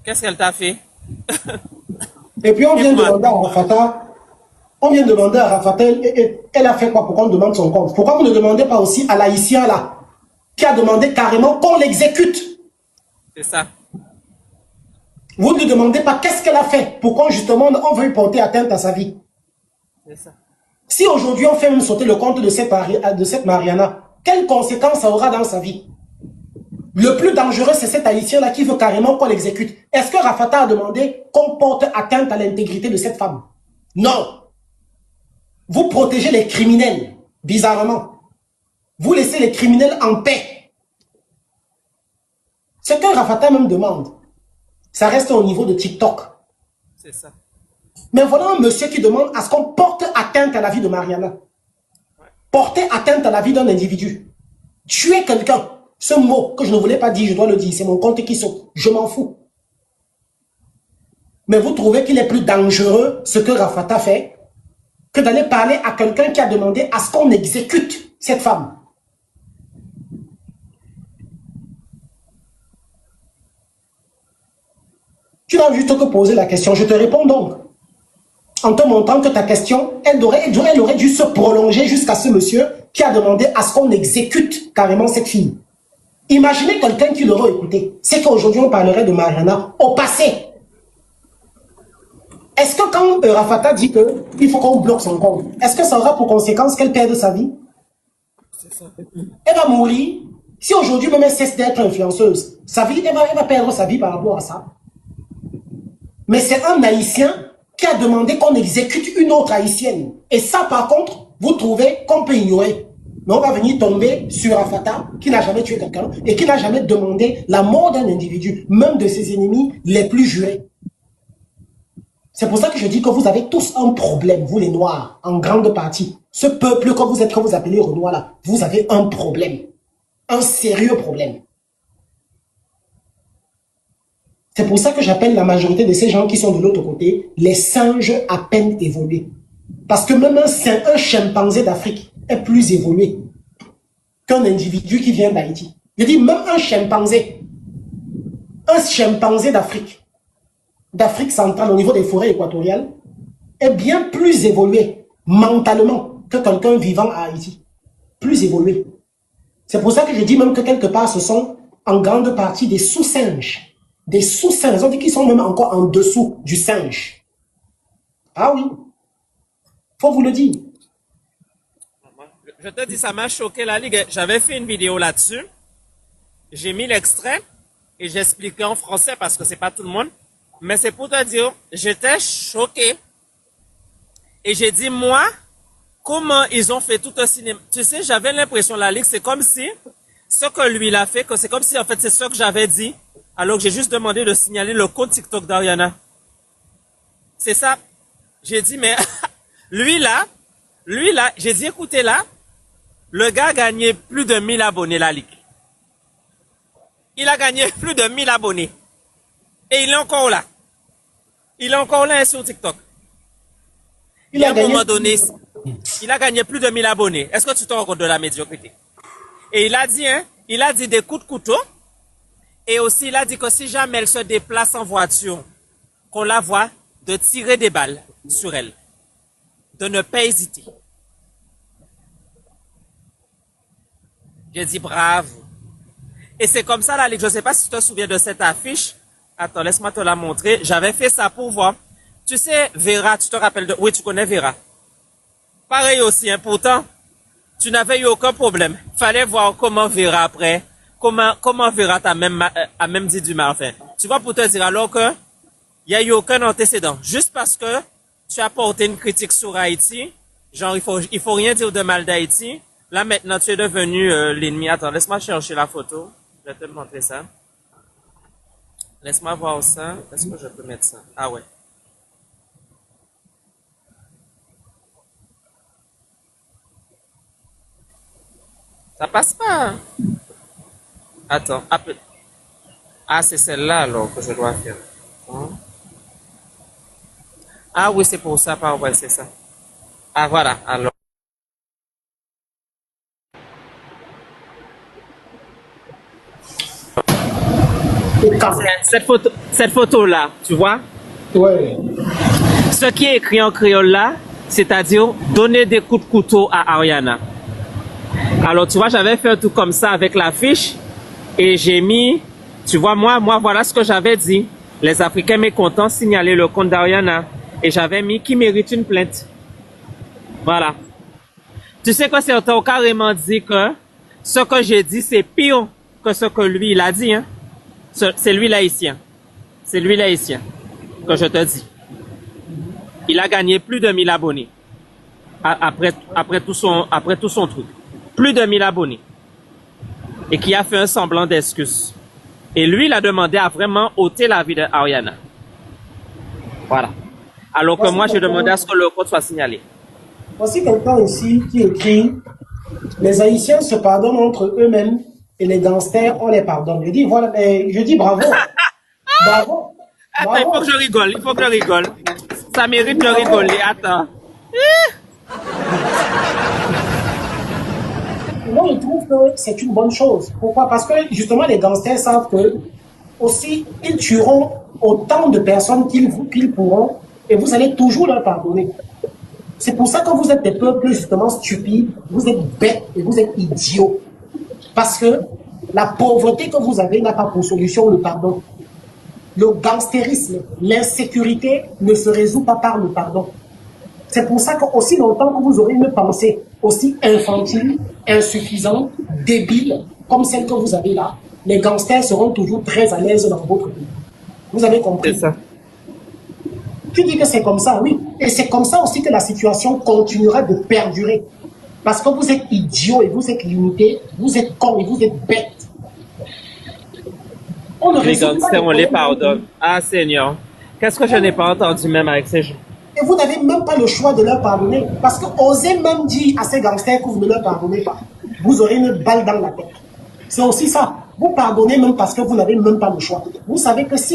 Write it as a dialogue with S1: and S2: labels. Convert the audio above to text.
S1: Qu'est-ce qu'elle t'a fait?
S2: Et puis on
S1: Et
S2: vient
S1: moi,
S2: demander à Rafata, elle a fait quoi pour qu'on demande son compte? Pourquoi vous ne demandez pas aussi à l'haïtien là, qui a demandé carrément qu'on l'exécute?
S1: c'est ça.
S2: Vous ne demandez pas qu'est-ce qu'elle a fait, pourquoi justement on veut porter atteinte à sa vie.
S1: C'est ça.
S2: Si aujourd'hui on fait même sauter le compte de cette Mariana, quelles conséquences ça aura dans sa vie? Le plus dangereux, c'est cet haïtien-là qui veut carrément qu'on l'exécute. Est-ce que Rafata a demandé qu'on porte atteinte à l'intégrité de cette femme? Non. Vous protégez les criminels, bizarrement. Vous laissez les criminels en paix. Ce que Rafata même demande, ça reste au niveau de TikTok.
S1: C'est ça.
S2: Mais voilà un monsieur qui demande à ce qu'on porte atteinte à la vie de Mariana. Porter atteinte à la vie d'un individu. Tuer quelqu'un. Ce mot que je ne voulais pas dire, je dois le dire. C'est mon compte qui saute. Je m'en fous. Mais vous trouvez qu'il est plus dangereux ce que Rafata fait que d'aller parler à quelqu'un qui a demandé à ce qu'on exécute cette femme. Tu n'as juste que poser la question. Je te réponds donc. En te montrant que ta question, elle aurait dû se prolonger jusqu'à ce monsieur qui a demandé à ce qu'on exécute carrément cette fille. Imaginez quelqu'un qui l'aurait écouté. C'est qu'aujourd'hui, on parlerait de Mariana au passé. Est-ce que quand Rafata dit qu'il faut qu'on bloque son compte, est-ce que ça aura pour conséquence qu'elle perde sa vie?
S1: C'est ça.
S2: Elle va mourir. Si aujourd'hui même elle cesse d'être influenceuse, sa vie, elle va perdre sa vie par rapport à ça. Mais c'est un haïtien qui a demandé qu'on exécute une autre haïtienne. Et ça, par contre, vous trouvez qu'on peut ignorer. Mais on va venir tomber sur Rafata, qui n'a jamais tué quelqu'un et qui n'a jamais demandé la mort d'un individu, même de ses ennemis les plus jurés. C'est pour ça que je dis que vous avez tous un problème, vous les Noirs, en grande partie. Ce peuple que vous êtes, que vous appelez Renois là, vous avez un problème. Un sérieux problème. C'est pour ça que j'appelle la majorité de ces gens qui sont de l'autre côté les singes à peine évolués. Parce que même un chimpanzé d'Afrique est plus évolué qu'un individu qui vient d'Haïti. Je dis même un chimpanzé d'Afrique centrale au niveau des forêts équatoriales est bien plus évolué mentalement que quelqu'un vivant à Haïti. Plus évolué. C'est pour ça que je dis même que quelque part ce sont en grande partie des sous-singes. Des sous-singes, on dit qu'ils sont même encore en dessous du singe. Ah oui, faut vous le dire.
S1: Je te dis, ça m'a choqué la ligue. J'avais fait une vidéo là-dessus. J'ai mis l'extrait et j'expliquais en français parce que c'est pas tout le monde. Mais c'est pour te dire, j'étais choqué. Et j'ai dit, moi, comment ils ont fait tout un cinéma. Tu sais, j'avais l'impression, la ligue, c'est comme si ce que lui il a fait, que c'est comme si en fait c'est ce que j'avais dit. Alors que j'ai juste demandé de signaler le compte TikTok d'Ariana. C'est ça. J'ai dit, mais lui là, j'ai dit, écoutez là, le gars a gagné plus de 1000 abonnés, la ligue. Il a gagné plus de 1000 abonnés. Et il est encore là. Il est encore là sur TikTok. Et à un moment donné, il a gagné plus de 1000 abonnés. Est-ce que tu te rends compte de la médiocrité? Et il a dit des coups de couteau. Et aussi, il a dit que si jamais elle se déplace en voiture, qu'on la voit, de tirer des balles sur elle. De ne pas hésiter. J'ai dit bravo. Et c'est comme ça, la ligue. Je ne sais pas si tu te souviens de cette affiche. Attends, laisse-moi te la montrer. J'avais fait ça pour voir. Tu sais, Vera, tu te rappelles de... Oui, tu connais Vera. Pareil aussi, hein. Pourtant, tu n'avais eu aucun problème. Fallait voir comment Vera après... Comment Vera a même dit du mal, enfin. Tu vois, pour te dire, alors que il n'y a eu aucun antécédent. Juste parce que tu as porté une critique sur Haïti, genre, il faut rien dire de mal d'Haïti. Là, maintenant, tu es devenu l'ennemi. Attends, laisse-moi chercher la photo. Je vais te montrer ça. Laisse-moi voir ça. Est-ce que je peux mettre ça? Ah ouais. Ça passe pas. Attends. Ah, c'est celle-là alors que je dois faire. Ah oui, c'est pour ça, pas ouais, c'est ça. Ah voilà, alors. cette photo-là, tu vois?
S2: Ouais.
S1: Ce qui est écrit en créole là, c'est-à-dire donner des coups de couteau à Ariana. Alors, tu vois, j'avais fait un truc comme ça avec l'affiche et j'ai mis, tu vois, moi, voilà ce que j'avais dit. Les Africains mécontents signaler le compte d'Ariana. Et j'avais mis qui mérite une plainte. Voilà. Tu sais que certains ont carrément dit que ce que j'ai dit, c'est pire que ce que lui, il a dit. Hein? C'est lui l'haïtien. C'est lui l'haïtien que je te dis. Il a gagné plus de 1000 abonnés après tout son truc. Plus de 1000 abonnés. Et qui a fait un semblant d'excuse. Et lui, il a demandé à vraiment ôter la vie d'Ariana. Voilà. Alors que moi, j'ai demandé à ce que le compte soit signalé.
S2: Voici quelqu'un ici qui écrit « Les Haïtiens se pardonnent entre eux-mêmes et les gangsters, on les pardonne. » Je dis, voilà, je dis bravo. Bravo.
S1: Attends, il faut que je rigole. Il faut que je rigole. Ça mérite de rigoler. Attends.
S2: Moi, je trouve que c'est une bonne chose. Pourquoi? Parce que justement, les gangsters savent que aussi, ils tueront autant de personnes qu'ils pourront et vous allez toujours leur pardonner. C'est pour ça que vous êtes des peuples justement stupides, vous êtes bêtes et vous êtes idiots. Parce que la pauvreté que vous avez n'a pas pour solution le pardon. Le gangstérisme, l'insécurité ne se résout pas par le pardon. C'est pour ça qu'aussi longtemps que vous aurez une pensée aussi infantile, insuffisante, débile, comme celle que vous avez là, les gangsters seront toujours très à l'aise dans votre pays. Vous avez compris?
S1: C'est ça.
S2: Tu dis que c'est comme ça, oui. Et c'est comme ça aussi que la situation continuera de perdurer. Parce que vous êtes idiots et vous êtes limités, vous êtes cons et vous êtes bêtes.
S1: Les gangsters, on les pardonne. Ah, Seigneur. Qu'est-ce que je n'ai pas entendu même avec ces gens?
S2: Et vous n'avez même pas le choix de leur pardonner. Parce que osez même dire à ces gangsters que vous ne leur pardonnez pas. Vous aurez une balle dans la tête. C'est aussi ça. Vous pardonnez même parce que vous n'avez même pas le choix. Vous savez que si